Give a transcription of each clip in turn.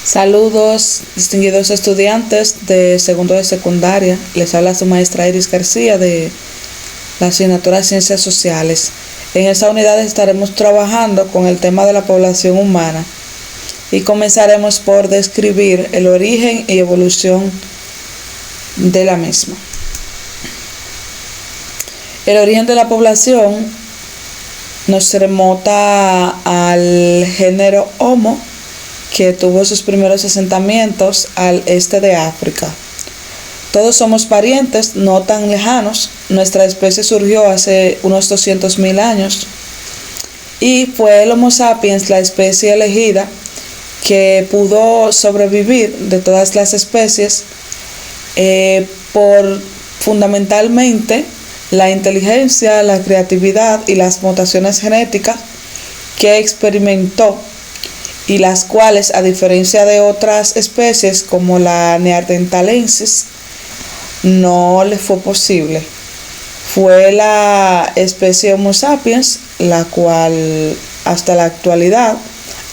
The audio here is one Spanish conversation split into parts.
Saludos, distinguidos estudiantes de segundo de secundaria. Les habla su maestra Iris García de la asignatura de Ciencias Sociales. En esta unidad estaremos trabajando con el tema de la población humana y comenzaremos por describir el origen y evolución de la misma. El origen de la población nos remonta al género Homo, que tuvo sus primeros asentamientos al este de África. Todos somos parientes no tan lejanos. Nuestra especie surgió hace unos 200.000 años y fue el Homo sapiens la especie elegida que pudo sobrevivir de todas las especies por fundamentalmente la inteligencia, la creatividad y las mutaciones genéticas que experimentó, y las cuales, a diferencia de otras especies como la neanderthalensis, no le fue posible. Fue la especie Homo sapiens la cual hasta la actualidad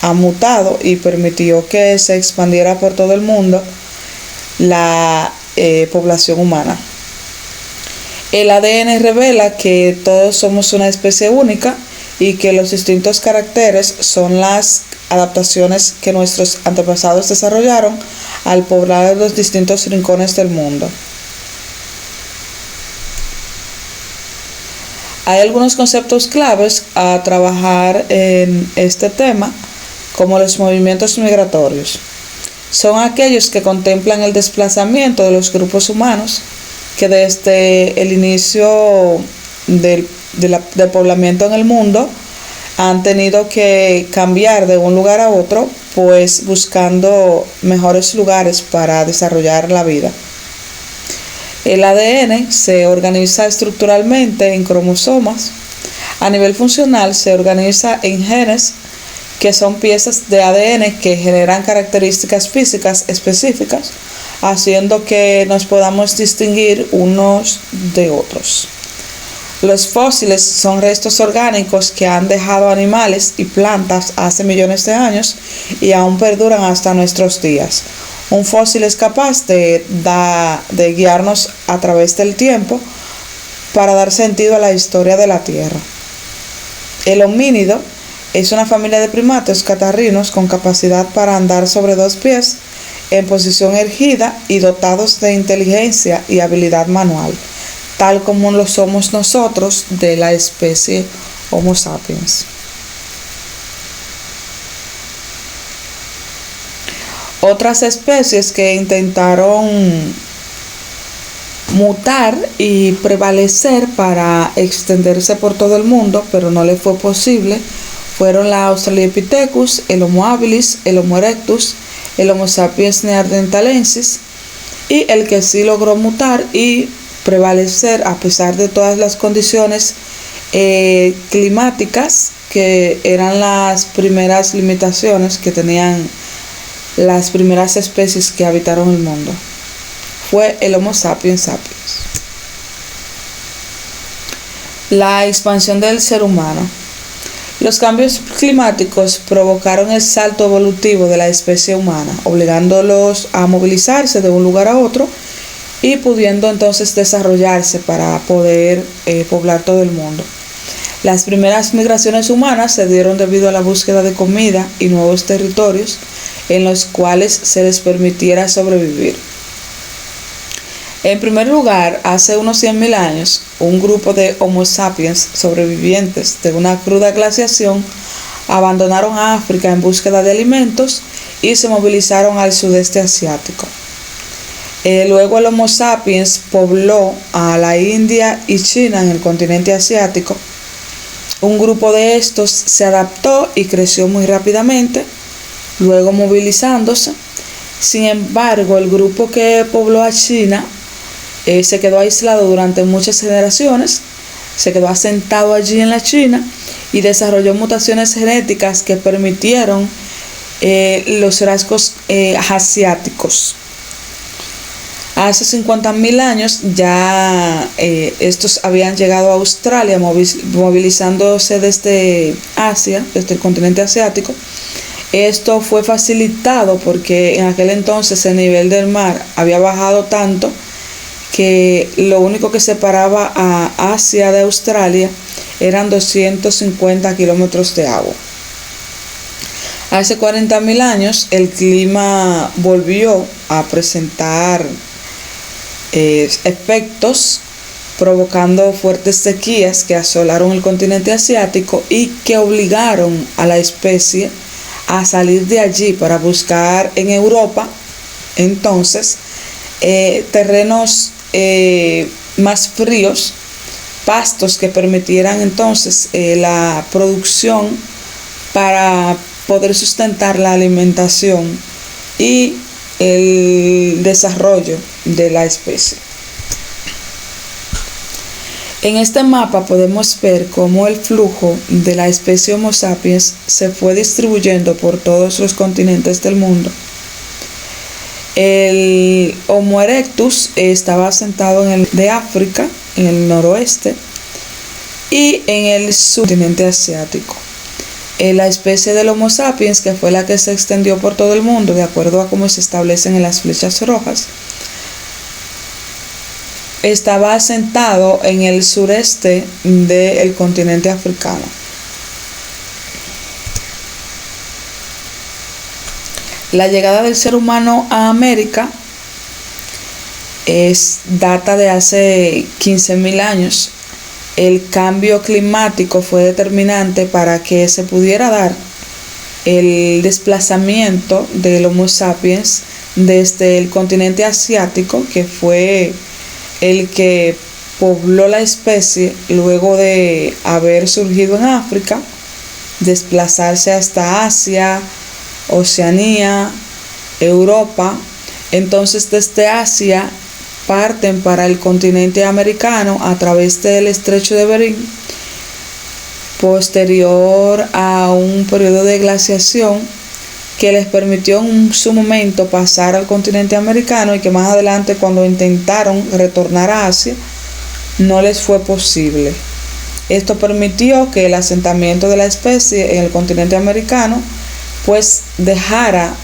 ha mutado y permitió que se expandiera por todo el mundo la población humana. El ADN revela que todos somos una especie única y que los distintos caracteres son las adaptaciones que nuestros antepasados desarrollaron al poblar los distintos rincones del mundo. Hay algunos conceptos claves a trabajar en este tema, como los movimientos migratorios. Son aquellos que contemplan el desplazamiento de los grupos humanos que desde el inicio del poblamiento en el mundo han tenido que cambiar de un lugar a otro, pues buscando mejores lugares para desarrollar la vida. El ADN se organiza estructuralmente en cromosomas. A nivel funcional se organiza en genes, que son piezas de ADN que generan características físicas específicas, haciendo que nos podamos distinguir unos de otros. Los fósiles son restos orgánicos que han dejado animales y plantas hace millones de años y aún perduran hasta nuestros días. Un fósil es capaz de guiarnos a través del tiempo para dar sentido a la historia de la Tierra. El homínido es una familia de primates catarrinos con capacidad para andar sobre dos pies en posición erguida y dotados de inteligencia y habilidad manual, tal como lo somos nosotros de la especie Homo sapiens. Otras especies que intentaron mutar y prevalecer para extenderse por todo el mundo, pero no le fue posible, fueron la Australopithecus, el Homo habilis, el Homo erectus, el Homo sapiens neanderthalensis, y el que sí logró mutar y prevalecer a pesar de todas las condiciones climáticas, que eran las primeras limitaciones que tenían las primeras especies que habitaron el mundo, fue el Homo sapiens sapiens. La expansión del ser humano. Los cambios climáticos provocaron el salto evolutivo de la especie humana, obligándolos a movilizarse de un lugar a otro y pudiendo entonces desarrollarse para poder poblar todo el mundo. Las primeras migraciones humanas se dieron debido a la búsqueda de comida y nuevos territorios en los cuales se les permitiera sobrevivir. En primer lugar, hace unos 100.000 años, un grupo de Homo sapiens sobrevivientes de una cruda glaciación abandonaron África en búsqueda de alimentos y se movilizaron al sudeste asiático. Luego el Homo sapiens pobló a la India y China en el continente asiático. Un grupo de estos se adaptó y creció muy rápidamente, luego movilizándose. Sin embargo, el grupo que pobló a China se quedó aislado durante muchas generaciones, se quedó asentado allí en la China y desarrolló mutaciones genéticas que permitieron los rasgos asiáticos. Hace 50.000 años ya estos habían llegado a Australia, movilizándose desde Asia, desde el continente asiático, Esto fue facilitado porque en aquel entonces el nivel del mar había bajado tanto que lo único que separaba a Asia de Australia eran 250 kilómetros de agua. Hace 40.000 años el clima volvió a presentar efectos, provocando fuertes sequías que asolaron el continente asiático y que obligaron a la especie a salir de allí para buscar en Europa entonces terrenos más fríos, pastos que permitieran entonces la producción para poder sustentar la alimentación y el desarrollo de la especie. En este mapa podemos ver cómo el flujo de la especie Homo sapiens se fue distribuyendo por todos los continentes del mundo. El Homo erectus estaba asentado en el de África, en el noroeste, y en el subcontinente asiático. La especie del Homo sapiens, que fue la que se extendió por todo el mundo, de acuerdo a cómo se establecen en las flechas rojas, estaba asentado en el sureste del continente africano. La llegada del ser humano a América data de hace 15.000 años. El cambio climático fue determinante para que se pudiera dar el desplazamiento del Homo sapiens desde el continente asiático, que fue el que pobló la especie luego de haber surgido en África, desplazarse hasta Asia, Oceanía, Europa. Entonces desde Asia parten para el continente americano a través del estrecho de Bering, posterior a un periodo de glaciación que les permitió en su momento pasar al continente americano, y que más adelante, cuando intentaron retornar a Asia, no les fue posible. Esto permitió que el asentamiento de la especie en el continente americano pues dejara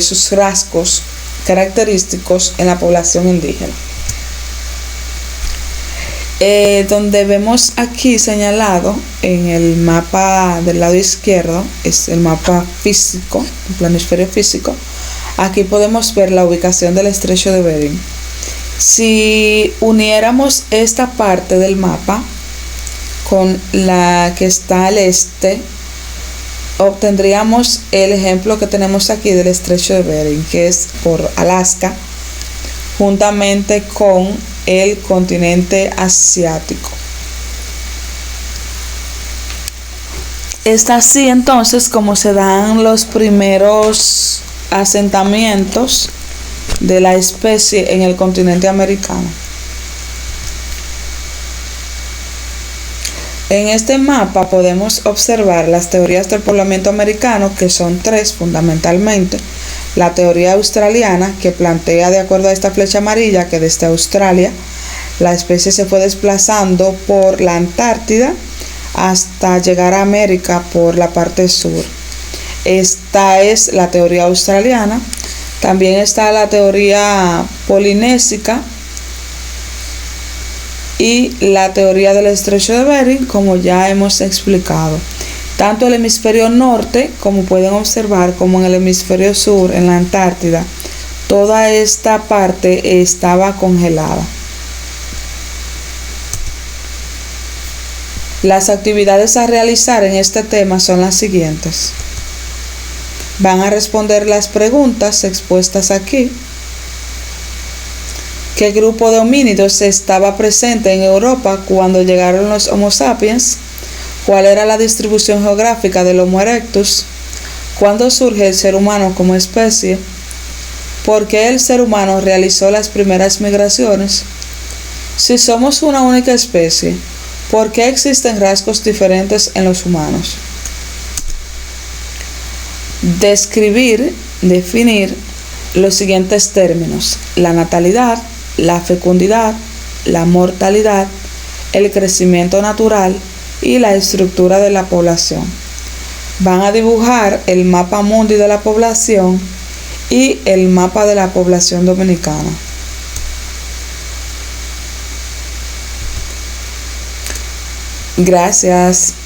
sus rasgos característicos en la población indígena. Donde vemos aquí señalado en el mapa del lado izquierdo, es el mapa físico, el planisferio físico. Aquí podemos ver la ubicación del estrecho de Bering. Si uniéramos esta parte del mapa con la que está al este, obtendríamos el ejemplo que tenemos aquí del estrecho de Bering, que es por Alaska, juntamente con el continente asiático. Es así entonces como se dan los primeros asentamientos de la especie en el continente americano. En este mapa podemos observar las teorías del poblamiento americano, que son tres fundamentalmente. La teoría australiana, que plantea, de acuerdo a esta flecha amarilla, que desde Australia la especie se fue desplazando por la Antártida hasta llegar a América por la parte sur. Esta es la teoría australiana. También está la teoría polinésica y la teoría del estrecho de Bering, como ya hemos explicado. Tanto el hemisferio norte, como pueden observar, como en el hemisferio sur, en la Antártida, toda esta parte estaba congelada. Las actividades a realizar en este tema son las siguientes. Van a responder las preguntas expuestas aquí. ¿Qué grupo de homínidos estaba presente en Europa cuando llegaron los Homo sapiens? ¿Cuál era la distribución geográfica del Homo erectus? ¿Cuándo surge el ser humano como especie? ¿Por qué el ser humano realizó las primeras migraciones? Si somos una única especie, ¿por qué existen rasgos diferentes en los humanos? Definir los siguientes términos: la natalidad, la fecundidad, la mortalidad, el crecimiento natural y la estructura de la población. van a dibujar el mapa mundi de la población y el mapa de la población dominicana. Gracias.